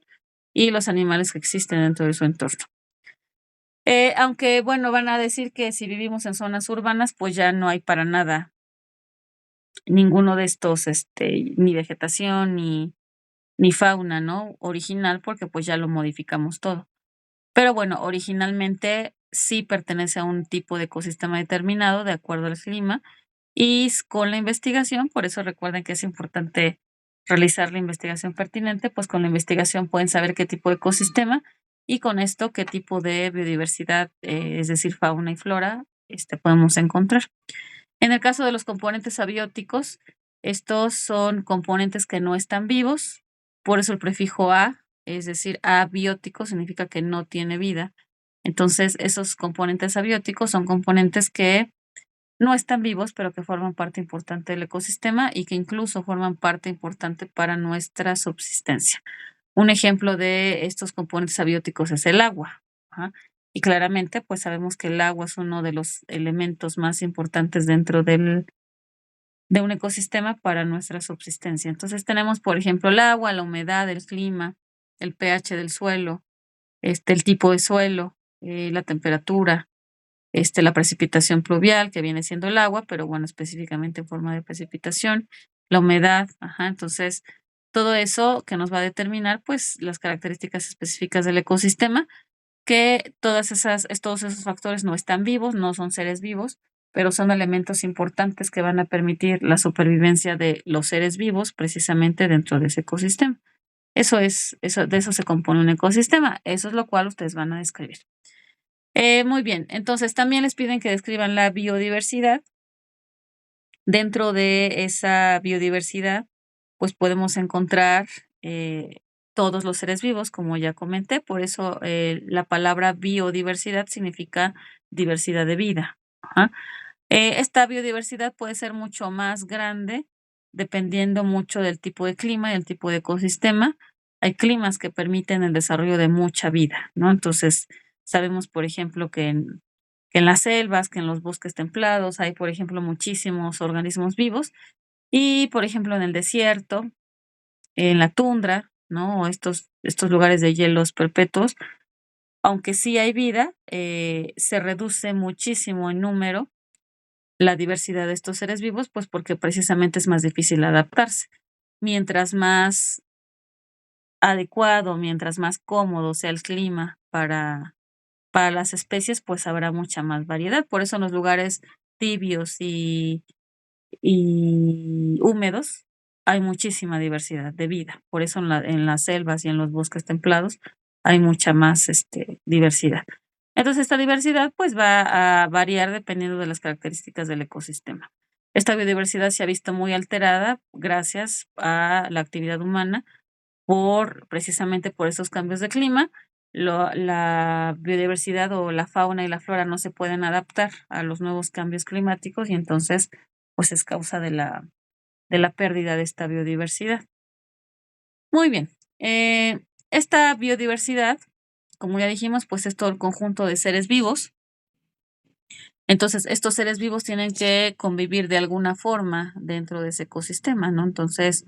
y los animales que existen dentro de su entorno. Aunque, bueno, van a decir que si vivimos en zonas urbanas, pues ya no hay para nada ninguno de estos, ni vegetación ni fauna, ¿no? Original, porque pues ya lo modificamos todo. Pero bueno, originalmente sí pertenece a un tipo de ecosistema determinado de acuerdo al clima, y con la investigación, por eso recuerden que es importante realizar la investigación pertinente, pues con la investigación pueden saber qué tipo de ecosistema y con esto qué tipo de biodiversidad, es decir, fauna y flora, podemos encontrar. En el caso de los componentes abióticos, estos son componentes que no están vivos, por eso el prefijo a, es decir, abiótico significa que no tiene vida. Entonces, esos componentes abióticos son componentes que no están vivos, pero que forman parte importante del ecosistema y que incluso forman parte importante para nuestra subsistencia. Un ejemplo de estos componentes abióticos es el agua. Ajá. Y claramente, pues sabemos que el agua es uno de los elementos más importantes dentro de un ecosistema para nuestra subsistencia. Entonces tenemos, por ejemplo, el agua, la humedad, el clima, el pH del suelo, el tipo de suelo, la temperatura, la precipitación pluvial, que viene siendo el agua, pero bueno, específicamente en forma de precipitación, la humedad, ajá, entonces todo eso que nos va a determinar, pues, las características específicas del ecosistema, que todos esos factores no están vivos, no son seres vivos, pero son elementos importantes que van a permitir la supervivencia de los seres vivos precisamente dentro de ese ecosistema. De eso se compone un ecosistema, eso es lo cual ustedes van a describir. Muy bien, entonces también les piden que describan la biodiversidad. Dentro de esa biodiversidad, pues podemos encontrar todos los seres vivos, como ya comenté, por eso la palabra biodiversidad significa diversidad de vida. Ajá. Esta biodiversidad puede ser mucho más grande dependiendo mucho del tipo de clima y el tipo de ecosistema. Hay climas que permiten el desarrollo de mucha vida, ¿no? Entonces, sabemos, por ejemplo, que en las selvas, que en los bosques templados hay, por ejemplo, muchísimos organismos vivos y, por ejemplo, en el desierto, en la tundra, ¿no? O estos lugares de hielos perpetuos, aunque sí hay vida, se reduce muchísimo en número la diversidad de estos seres vivos, pues porque precisamente es más difícil adaptarse. Mientras más adecuado, mientras más cómodo sea el clima para las especies, pues habrá mucha más variedad. Por eso en los lugares tibios y húmedos hay muchísima diversidad de vida. Por eso en las selvas y en los bosques templados hay mucha más diversidad. Entonces, esta diversidad pues va a variar dependiendo de las características del ecosistema. Esta biodiversidad se ha visto muy alterada gracias a la actividad humana precisamente por esos cambios de clima. La biodiversidad o la fauna y la flora no se pueden adaptar a los nuevos cambios climáticos y entonces pues es causa de la pérdida de esta biodiversidad. Muy bien. Esta biodiversidad, como ya dijimos, pues es todo el conjunto de seres vivos. Entonces, estos seres vivos tienen que convivir de alguna forma dentro de ese ecosistema, ¿no? Entonces,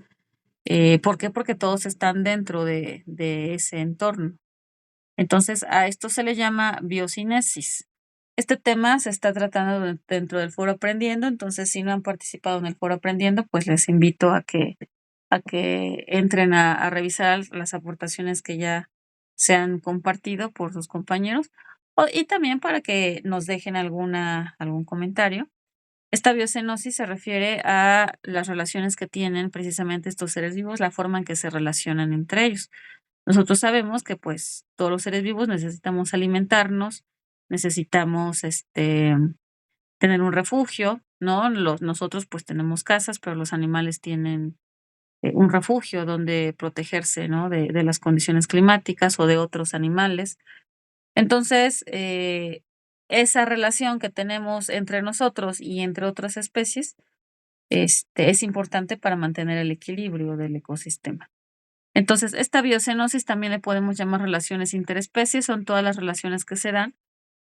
¿por qué? Porque todos están dentro de ese entorno. Entonces, a esto se le llama biocinesis. Este tema se está tratando dentro del foro Aprendiendo, entonces si no han participado en el foro Aprendiendo, pues les invito a que entren a revisar las aportaciones que ya se han compartido por sus compañeros y también para que nos dejen algún comentario. Esta biocenosis se refiere a las relaciones que tienen precisamente estos seres vivos, la forma en que se relacionan entre ellos. Nosotros sabemos que pues todos los seres vivos necesitamos alimentarnos, necesitamos tener un refugio, ¿no? Nosotros pues tenemos casas, pero los animales tienen un refugio donde protegerse, ¿no? De las condiciones climáticas o de otros animales. Entonces, esa relación que tenemos entre nosotros y entre otras especies, es importante para mantener el equilibrio del ecosistema. Entonces, esta biocenosis también le podemos llamar relaciones interespecies, son todas las relaciones que se dan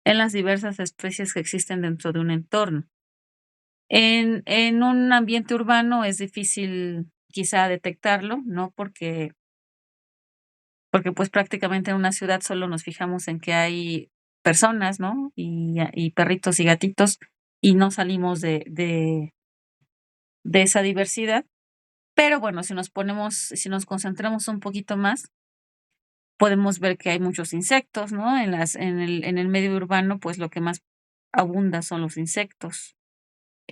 en las diversas especies que existen dentro de un entorno. En un ambiente urbano es difícil quizá detectarlo, ¿no? Porque pues prácticamente en una ciudad solo nos fijamos en que hay personas, ¿no? Y perritos y gatitos, y no salimos de esa diversidad. Pero bueno, si nos concentramos un poquito más, podemos ver que hay muchos insectos, ¿no? En el medio urbano, pues lo que más abunda son los insectos,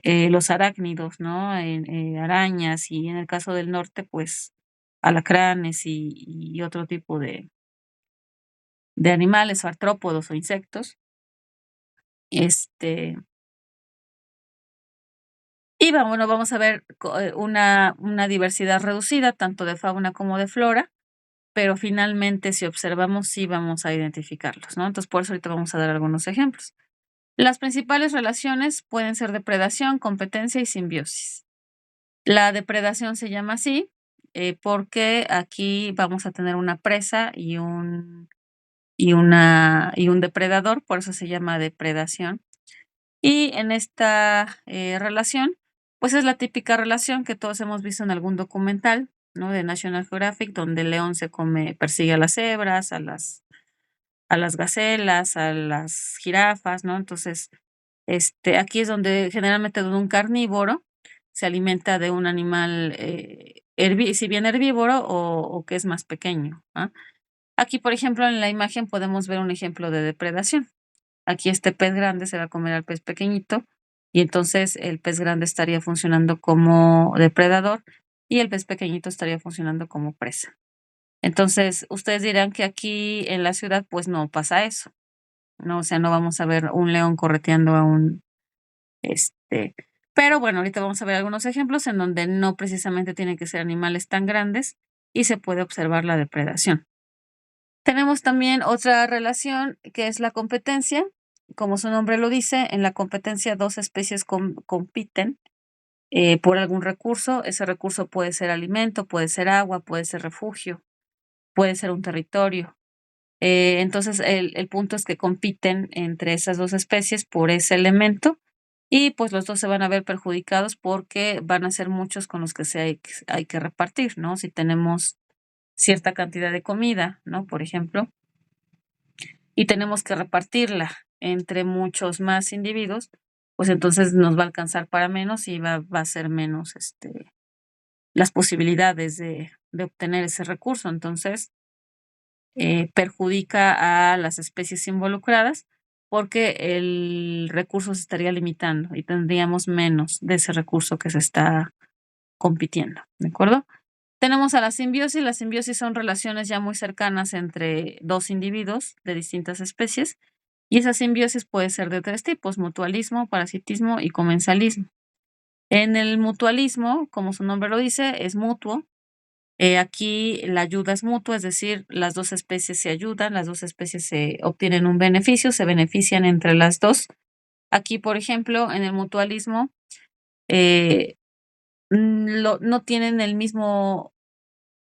los arácnidos, ¿no? Arañas, y en el caso del norte, pues alacranes y otro tipo de animales o artrópodos o insectos. Este, bueno, vamos a ver una diversidad reducida, tanto de fauna como de flora, pero finalmente, si observamos, sí vamos a identificarlos, ¿no? Entonces, por eso ahorita vamos a dar algunos ejemplos. Las principales relaciones pueden ser depredación, competencia y simbiosis. La depredación se llama así porque aquí vamos a tener una presa y un depredador, por eso se llama depredación. Y en esta relación, pues es la típica relación que todos hemos visto en algún documental, ¿no? De National Geographic, donde el león persigue a las cebras, a las gacelas, a las jirafas, ¿no? Entonces, aquí es donde generalmente de un carnívoro se alimenta de un animal, si bien herbívoro o que es más pequeño, ¿ah? Aquí, por ejemplo, en la imagen podemos ver un ejemplo de depredación. Aquí este pez grande se va a comer al pez pequeñito y entonces el pez grande estaría funcionando como depredador y el pez pequeñito estaría funcionando como presa. Entonces, ustedes dirán que aquí en la ciudad pues no pasa eso, ¿no? O sea, no vamos a ver un león correteando a este, pero bueno, ahorita vamos a ver algunos ejemplos en donde no precisamente tienen que ser animales tan grandes y se puede observar la depredación. Tenemos también otra relación que es la competencia. Como su nombre lo dice, en la competencia dos especies compiten por algún recurso. Ese recurso puede ser alimento, puede ser agua, puede ser refugio, puede ser un territorio. Entonces, el punto es que compiten entre esas dos especies por ese elemento y pues los dos se van a ver perjudicados porque van a ser muchos con los que hay que repartir, ¿no? Si tenemos cierta cantidad de comida, ¿no? Por ejemplo, y tenemos que repartirla entre muchos más individuos, pues entonces nos va a alcanzar para menos y va a ser menos las posibilidades de obtener ese recurso. Entonces, perjudica a las especies involucradas porque el recurso se estaría limitando y tendríamos menos de ese recurso que se está compitiendo, ¿de acuerdo? Tenemos a la simbiosis. La simbiosis son relaciones ya muy cercanas entre dos individuos de distintas especies y esa simbiosis puede ser de tres tipos: mutualismo, parasitismo y comensalismo. En el mutualismo, como su nombre lo dice, es mutuo. Aquí la ayuda es mutua, es decir, las dos especies se ayudan, las dos especies se obtienen un beneficio, se benefician entre las dos. Aquí, por ejemplo, en el mutualismo, no tienen el mismo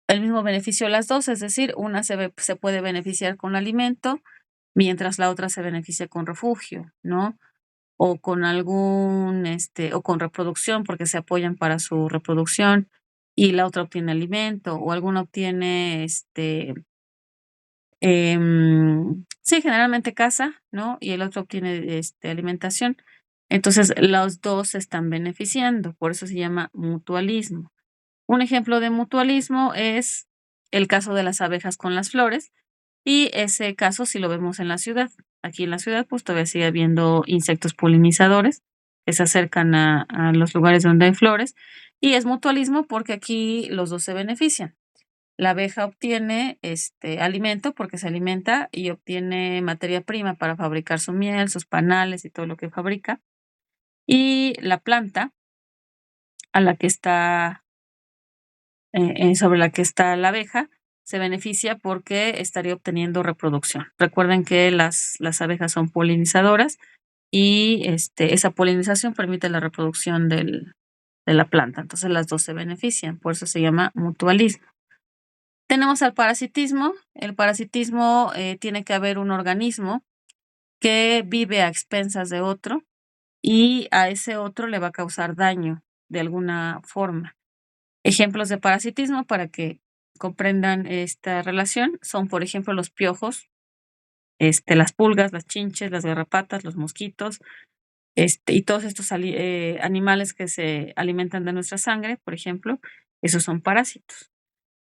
beneficio las dos, es decir, una se puede beneficiar con alimento, mientras la otra se beneficia con refugio, ¿no? O con o con reproducción, porque se apoyan para su reproducción, y la otra obtiene alimento, o alguna obtiene, sí, generalmente caza, ¿no? Y el otro obtiene, alimentación. Entonces, los dos se están beneficiando, por eso se llama mutualismo. Un ejemplo de mutualismo es el caso de las abejas con las flores, y ese caso sí lo vemos en la ciudad. Aquí en la ciudad, pues todavía sigue habiendo insectos polinizadores que se acercan a los lugares donde hay flores, y es mutualismo porque aquí los dos se benefician. La abeja obtiene alimento porque se alimenta y obtiene materia prima para fabricar su miel, sus panales y todo lo que fabrica. Y la planta a la que está, sobre la que está la abeja se beneficia porque estaría obteniendo reproducción. Recuerden que las abejas son polinizadoras y esa polinización permite la reproducción de la planta. Entonces las dos se benefician, por eso se llama mutualismo. Tenemos al parasitismo. El parasitismo tiene que haber un organismo que vive a expensas de otro y a ese otro le va a causar daño de alguna forma. Ejemplos de parasitismo para que comprendan esta relación son, por ejemplo, los piojos, las pulgas, las chinches, las garrapatas, los mosquitos, y todos estos animales que se alimentan de nuestra sangre, por ejemplo, esos son parásitos.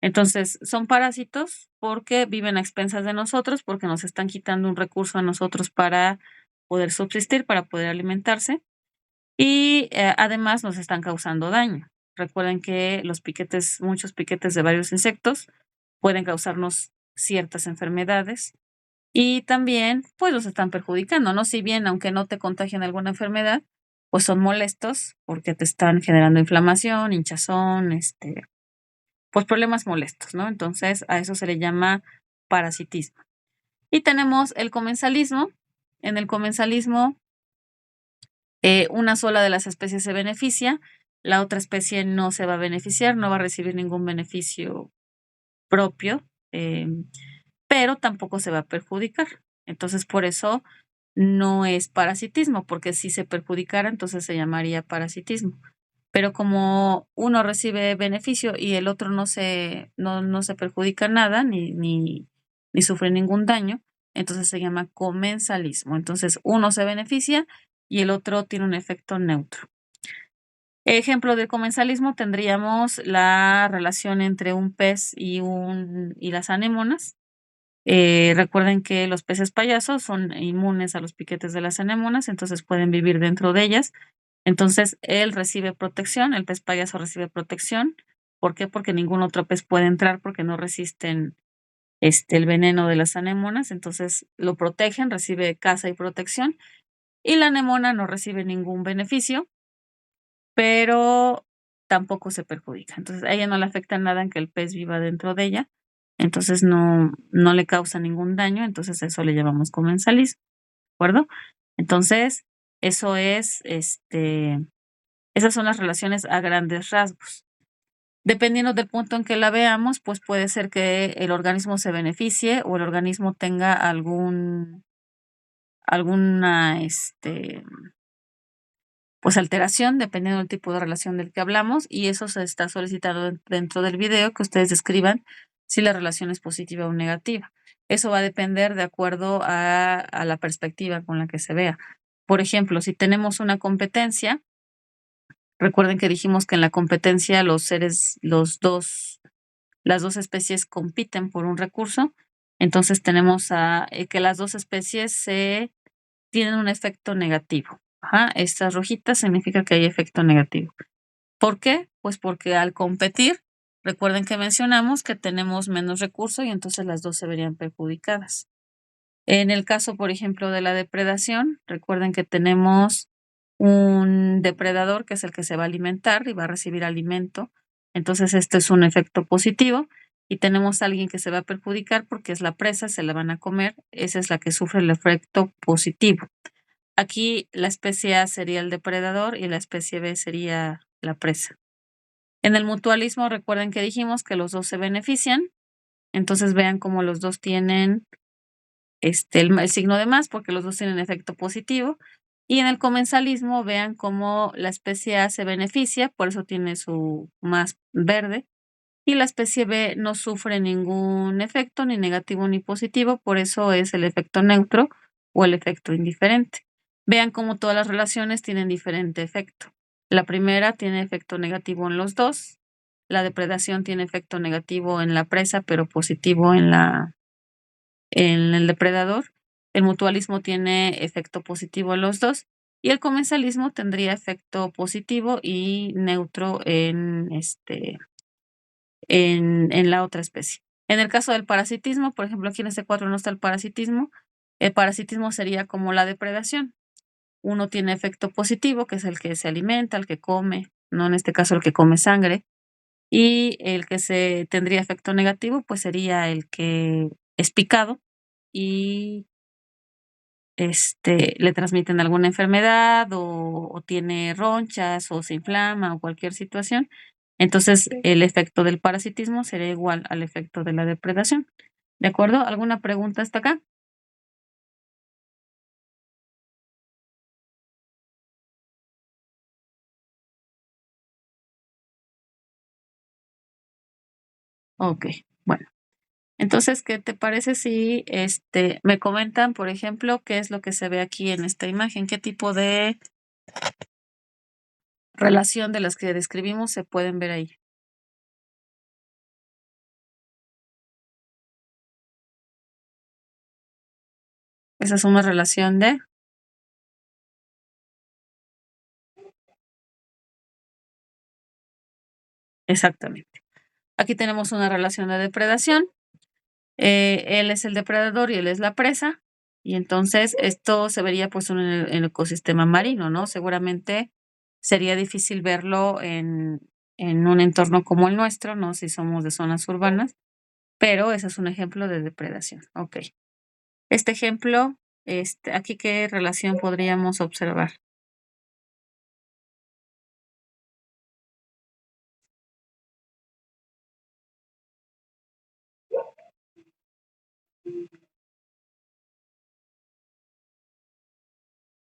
Entonces, son parásitos porque viven a expensas de nosotros, porque nos están quitando un recurso a nosotros para poder subsistir, para poder alimentarse, y además nos están causando daño. Recuerden que muchos piquetes de varios insectos pueden causarnos ciertas enfermedades y también pues los están perjudicando, ¿no? Si bien aunque no te contagien alguna enfermedad, pues son molestos porque te están generando inflamación, hinchazón, pues problemas molestos, ¿no? Entonces a eso se le llama parasitismo. Y tenemos el comensalismo. En el comensalismo, una sola de las especies se beneficia, la otra especie no se va a beneficiar, no va a recibir ningún beneficio propio, pero tampoco se va a perjudicar. Entonces, por eso no es parasitismo, porque si se perjudicara, entonces se llamaría parasitismo. Pero como uno recibe beneficio y el otro no se perjudica nada ni sufre ningún daño, entonces se llama comensalismo. Entonces, uno se beneficia y el otro tiene un efecto neutro. Ejemplo de comensalismo tendríamos la relación entre un pez y las anémonas. Recuerden que los peces payasos son inmunes a los piquetes de las anémonas, entonces pueden vivir dentro de ellas. Entonces, él recibe protección, el pez payaso recibe protección. ¿Por qué? Porque ningún otro pez puede entrar porque no resisten el veneno de las anémonas. Entonces, lo protegen, recibe caza y protección. Y la anémona no recibe ningún beneficio, pero tampoco se perjudica. Entonces, a ella no le afecta nada en que el pez viva dentro de ella. Entonces, no le causa ningún daño. Entonces, eso le llamamos comensalismo, ¿de acuerdo? Entonces, eso es, esas son las relaciones a grandes rasgos. Dependiendo del punto en que la veamos, pues puede ser que el organismo se beneficie o el organismo tenga alguna, pues alteración, dependiendo del tipo de relación del que hablamos, y eso se está solicitado dentro del video, que ustedes describan si la relación es positiva o negativa. Eso va a depender de acuerdo a la perspectiva con la que se vea. Por ejemplo, si tenemos una competencia, recuerden que dijimos que en la competencia las dos especies compiten por un recurso. Entonces tenemos que las dos especies tienen un efecto negativo. Ajá, estas rojitas significa que hay efecto negativo. ¿Por qué? Pues porque al competir, recuerden que mencionamos que tenemos menos recursos y entonces las dos se verían perjudicadas. En el caso, por ejemplo, de la depredación, recuerden que tenemos un depredador que es el que se va a alimentar y va a recibir alimento. Entonces, este es un efecto positivo. Y tenemos a alguien que se va a perjudicar porque es la presa, se la van a comer. Esa es la que sufre el efecto positivo. Aquí la especie A sería el depredador y la especie B sería la presa. En el mutualismo, recuerden que dijimos que los dos se benefician. Entonces vean cómo los dos tienen el signo de más, porque los dos tienen efecto positivo. Y en el comensalismo, vean cómo la especie A se beneficia, por eso tiene su más verde. Y la especie B no sufre ningún efecto, ni negativo ni positivo, por eso es el efecto neutro o el efecto indiferente. Vean cómo todas las relaciones tienen diferente efecto. La primera tiene efecto negativo en los dos. La depredación tiene efecto negativo en la presa, pero positivo en el depredador. El mutualismo tiene efecto positivo en los dos. Y el comensalismo tendría efecto positivo y neutro en la otra especie. En el caso del parasitismo, por ejemplo, aquí en este cuadro no está el parasitismo. El parasitismo sería como la depredación. Uno tiene efecto positivo, que es el que se alimenta, el que come, no en este caso el que come sangre. Y el que se tendría efecto negativo, pues sería el que es picado y le transmiten alguna enfermedad o tiene ronchas o se inflama o cualquier situación. Entonces, el efecto del parasitismo sería igual al efecto de la depredación. ¿De acuerdo? ¿Alguna pregunta hasta acá? Ok, bueno. Entonces, ¿qué te parece si me comentan, por ejemplo, qué es lo que se ve aquí en esta imagen? ¿Qué tipo de relación de las que describimos se pueden ver ahí? Esa es una relación de... Exactamente. Aquí tenemos una relación de depredación. Él es el depredador y él es la presa. Y entonces esto se vería pues en el ecosistema marino, ¿no? Seguramente sería difícil verlo en un entorno como el nuestro, ¿no? Si somos de zonas urbanas, pero ese es un ejemplo de depredación. Ok. Este ejemplo, aquí qué relación podríamos observar.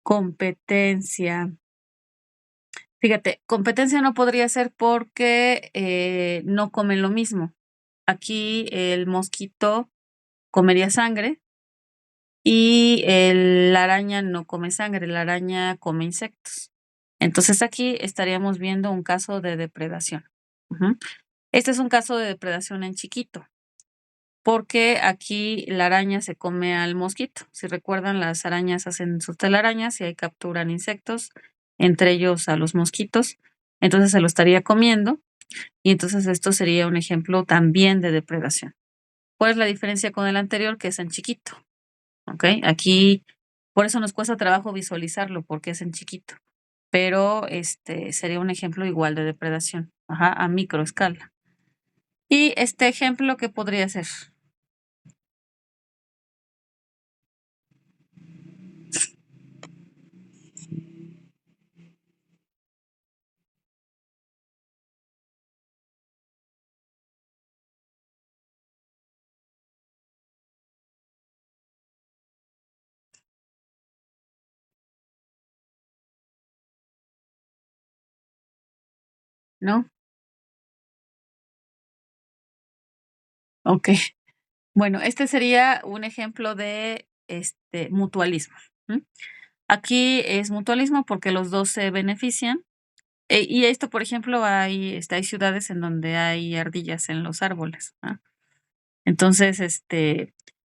Competencia. Fíjate, competencia no podría ser porque no comen lo mismo. Aquí el mosquito comería sangre y la araña no come sangre, la araña come insectos. Entonces aquí estaríamos viendo un caso de depredación. Ujú. Este es un caso de depredación en chiquito, porque aquí la araña se come al mosquito. Si recuerdan, las arañas hacen sus telarañas y ahí capturan insectos, entre ellos a los mosquitos. Entonces se lo estaría comiendo y entonces esto sería un ejemplo también de depredación. ¿Cuál es la diferencia con el anterior? Que es en chiquito. ¿Ok? Aquí, por eso nos cuesta trabajo visualizarlo, porque es en chiquito. Pero sería un ejemplo igual de depredación, ajá, a microescala. Y este ejemplo, ¿qué podría ser? ¿No? Ok. Bueno, este sería un ejemplo de mutualismo. ¿M? Aquí es mutualismo porque los dos se benefician. Y esto, por ejemplo, hay ciudades en donde hay ardillas en los árboles. ¿Ah? Entonces,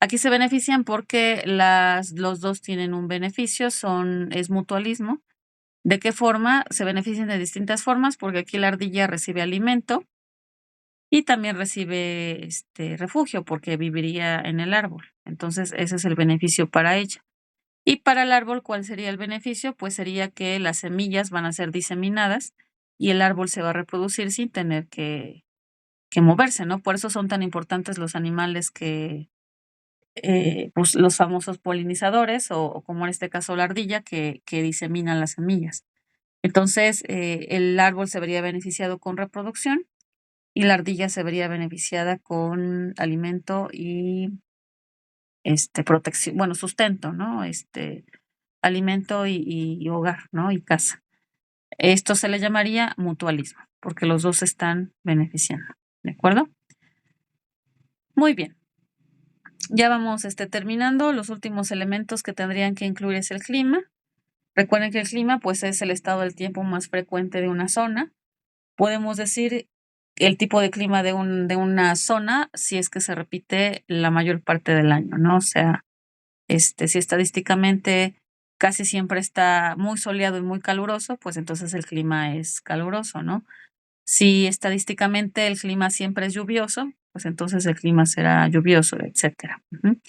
aquí se benefician porque los dos tienen un beneficio, es mutualismo. ¿De qué forma? Se benefician de distintas formas, porque aquí la ardilla recibe alimento y también recibe refugio, porque viviría en el árbol. Entonces, ese es el beneficio para ella. Y para el árbol, ¿cuál sería el beneficio? Pues sería que las semillas van a ser diseminadas y el árbol se va a reproducir sin tener que moverse, ¿no? Por eso son tan importantes los animales pues los famosos polinizadores o como en este caso la ardilla que diseminan las semillas. Entonces, el árbol se vería beneficiado con reproducción y la ardilla se vería beneficiada con alimento y protección, bueno, sustento, ¿no? Alimento y hogar, ¿no? Y casa. Esto se le llamaría mutualismo, porque los dos se están beneficiando. ¿De acuerdo? Muy bien. Ya vamos terminando. Los últimos elementos que tendrían que incluir es el clima. Recuerden que el clima, pues, es el estado del tiempo más frecuente de una zona. Podemos decir el tipo de clima de una zona si es que se repite la mayor parte del año, ¿no? O sea, si estadísticamente casi siempre está muy soleado y muy caluroso, pues entonces el clima es caluroso, ¿no? Si estadísticamente el clima siempre es lluvioso, pues entonces el clima será lluvioso, etcétera. Ujú.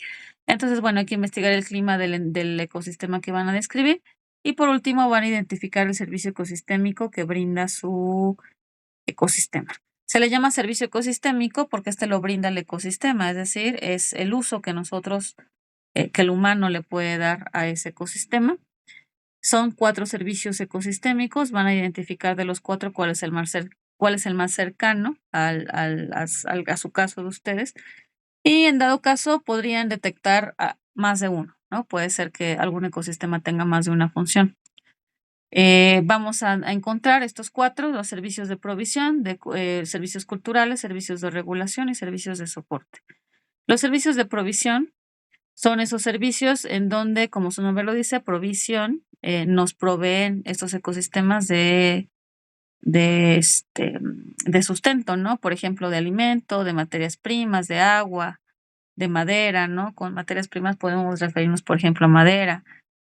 Entonces, bueno, hay que investigar el clima del ecosistema que van a describir. Y por último, van a identificar el servicio ecosistémico que brinda su ecosistema. Se le llama servicio ecosistémico porque lo brinda el ecosistema, es decir, es el uso que nosotros, que el humano le puede dar a ese ecosistema. Son 4 servicios ecosistémicos, van a identificar de los 4 cuál es el más cercano a su caso de ustedes. Y en dado caso, podrían detectar más de uno, ¿no? Puede ser que algún ecosistema tenga más de una función. Vamos a encontrar estos 4, los servicios de provisión, servicios culturales, servicios de regulación y servicios de soporte. Los servicios de provisión son esos servicios en donde, como su nombre lo dice, provisión, nos proveen estos ecosistemas de, este, de sustento, ¿no? Por ejemplo, de alimento, de materias primas, de agua, de madera, ¿no? Con materias primas podemos referirnos, por ejemplo, a madera,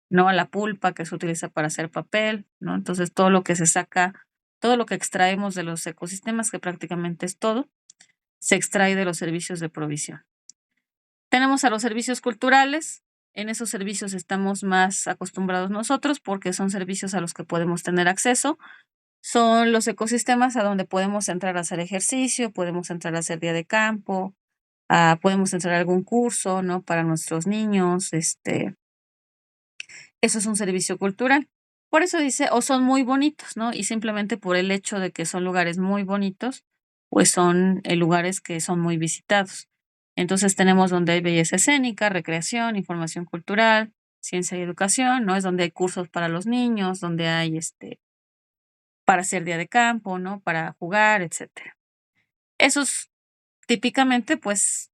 ¿no? A la pulpa que se utiliza para hacer papel, ¿no? Entonces, todo lo que se saca, todo lo que extraemos de los ecosistemas, que prácticamente es todo, se extrae de los servicios de provisión. Tenemos a los servicios culturales. En esos servicios estamos más acostumbrados nosotros porque son servicios a los que podemos tener acceso. Son los ecosistemas a donde podemos entrar a hacer ejercicio, podemos entrar a hacer día de campo, podemos entrar a algún curso, ¿no? Para nuestros niños, eso es un servicio cultural. Por eso dice, o son muy bonitos, ¿no? Y simplemente por el hecho de que son lugares muy bonitos, pues son lugares que son muy visitados. Entonces tenemos donde hay belleza escénica, recreación, información cultural, ciencia y educación, ¿no? Es donde hay cursos para los niños, donde hay para hacer día de campo, ¿no? Para jugar, etcétera. Esos típicamente, pues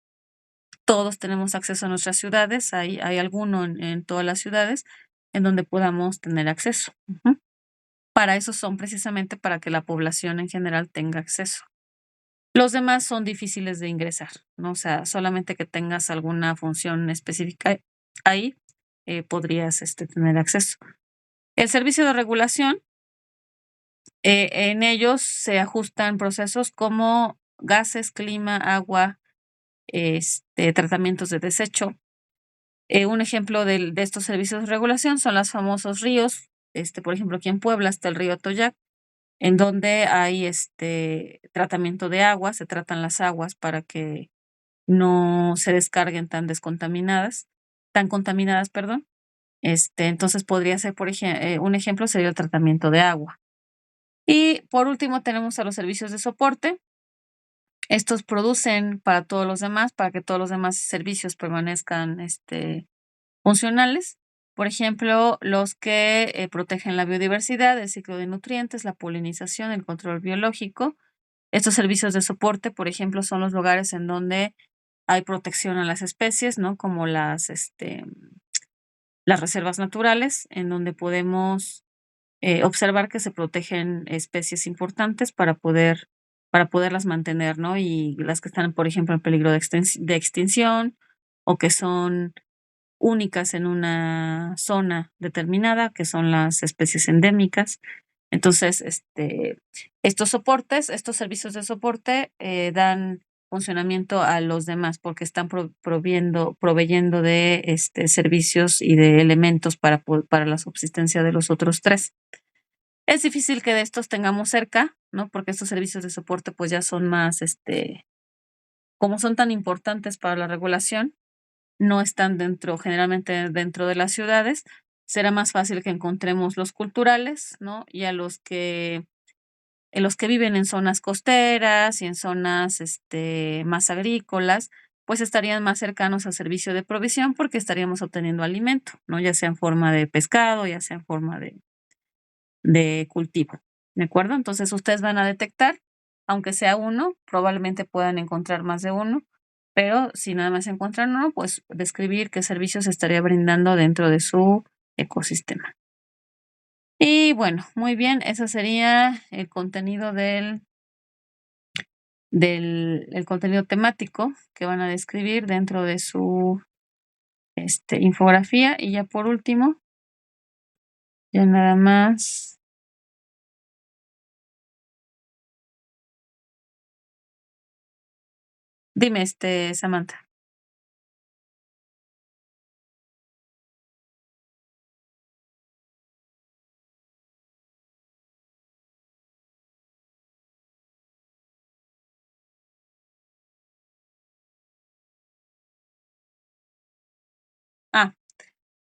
todos tenemos acceso a nuestras ciudades, hay alguno en todas las ciudades en donde podamos tener acceso. Ujú. Para eso son precisamente para que la población en general tenga acceso. Los demás son difíciles de ingresar, ¿no? O sea, solamente que tengas alguna función específica ahí, podrías tener acceso. El servicio de regulación, en ellos se ajustan procesos como gases, clima, agua, tratamientos de desecho. Un ejemplo de estos servicios de regulación son los famosos ríos. Por ejemplo, aquí en Puebla está el río Atoyac, en donde hay tratamiento de agua, se tratan las aguas para que no se descarguen tan contaminadas, perdón. Entonces podría ser, un ejemplo sería el tratamiento de agua. Y por último tenemos a los servicios de soporte. Estos producen para todos los demás, para que todos los demás servicios permanezcan funcionales. Por ejemplo, los que protegen la biodiversidad, el ciclo de nutrientes, la polinización, el control biológico. Estos servicios de soporte, por ejemplo, son los lugares en donde hay protección a las especies, ¿no? Como las reservas naturales, en donde podemos observar que se protegen especies importantes para poderlas mantener, ¿no? Y las que están, por ejemplo, en peligro de extinción o que son únicas en una zona determinada, que son las especies endémicas. Entonces, estos servicios de soporte dan funcionamiento a los demás porque están proveyendo de servicios y de elementos para la subsistencia de los otros 3. Es difícil que de estos tengamos cerca, ¿no? Porque estos servicios de soporte pues ya son más, como son tan importantes para la regulación, no están generalmente dentro de las ciudades, será más fácil que encontremos los culturales, ¿no? Y a los que viven en zonas costeras y en zonas, más agrícolas, pues estarían más cercanos al servicio de provisión porque estaríamos obteniendo alimento, ¿no? Ya sea en forma de pescado, ya sea en forma de cultivo, ¿de acuerdo? Entonces ustedes van a detectar, aunque sea uno, probablemente puedan encontrar más de uno, pero si nada más encuentran uno, pues describir qué servicios estaría brindando dentro de su ecosistema. Y bueno, muy bien, ese sería el contenido el contenido temático que van a describir dentro de su infografía. Y ya por último, ya nada más. Dime, Samantha. Ah,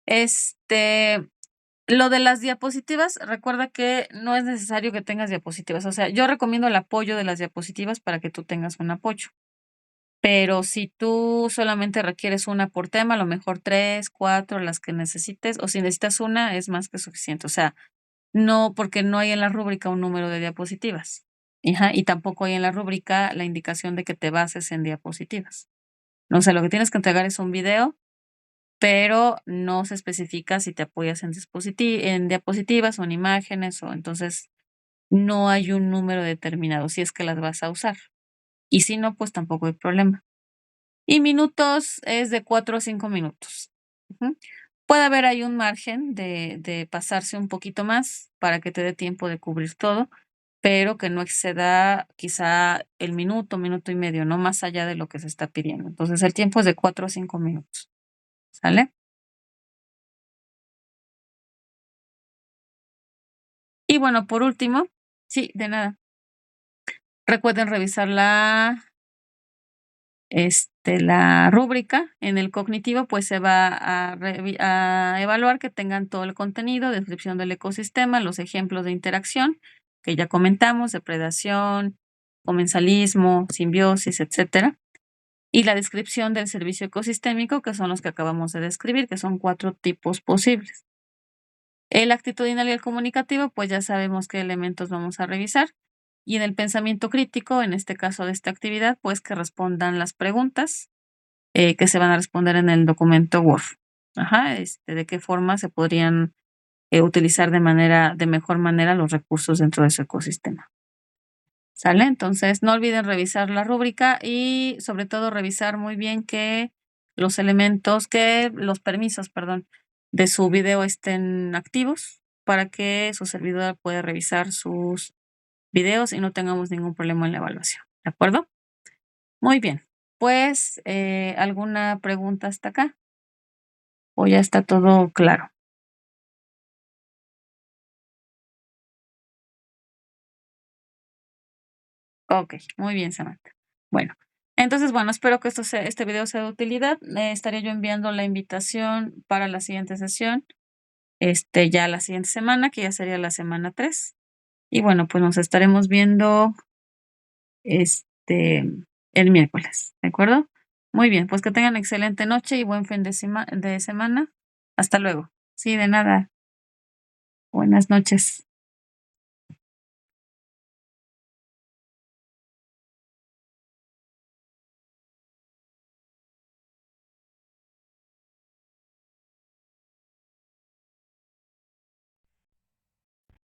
este, lo de las diapositivas, recuerda que no es necesario que tengas diapositivas. O sea, yo recomiendo el apoyo de las diapositivas para que tú tengas un apoyo. Pero si tú solamente requieres una por tema, a lo mejor 3, 4, las que necesites, o si necesitas una, es más que suficiente. O sea, no, porque no hay en la rúbrica un número de diapositivas. Ajá, y tampoco hay en la rúbrica la indicación de que te bases en diapositivas. O sea, lo que tienes que entregar es un video, pero no se especifica si te apoyas en diapositivas o en imágenes, o entonces no hay un número determinado si es que las vas a usar. Y si no, pues tampoco hay problema. Y minutos es de 4 a 5 minutos. Ujú. Puede haber ahí un margen de pasarse un poquito más para que te dé tiempo de cubrir todo, pero que no exceda quizá el minuto, minuto y medio, no más allá de lo que se está pidiendo. Entonces el tiempo es de 4 a 5 minutos. ¿Sale? Y bueno, por último, sí, de nada. Recuerden revisar la rúbrica. En el cognitivo, pues se va a evaluar que tengan todo el contenido, descripción del ecosistema, los ejemplos de interacción que ya comentamos, depredación, comensalismo, simbiosis, etcétera, y la descripción del servicio ecosistémico, que son los que acabamos de describir, que son 4 tipos posibles. El actitudinal y el comunicativo, pues ya sabemos qué elementos vamos a revisar. Y en el pensamiento crítico, en este caso de esta actividad, pues que respondan las preguntas que se van a responder en el documento Word. Ajá, de qué forma se podrían utilizar de mejor manera los recursos dentro de su ecosistema. ¿Sale? Entonces, no olviden revisar la rúbrica y sobre todo revisar muy bien que los permisos, perdón, de su video estén activos para que su servidor pueda revisar sus videos y no tengamos ningún problema en la evaluación. ¿De acuerdo? Muy bien. Pues, ¿alguna pregunta hasta acá? ¿O ya está todo claro? Ok, muy bien, Samantha. Bueno, entonces, bueno, espero que este video sea de utilidad. Estaré yo enviando la invitación para la siguiente sesión, ya la siguiente semana, que ya sería la semana 3. Y bueno, pues nos estaremos viendo este el miércoles, ¿de acuerdo? Muy bien, pues que tengan excelente noche y buen fin de semana. Hasta luego. Sí, de nada. Buenas noches.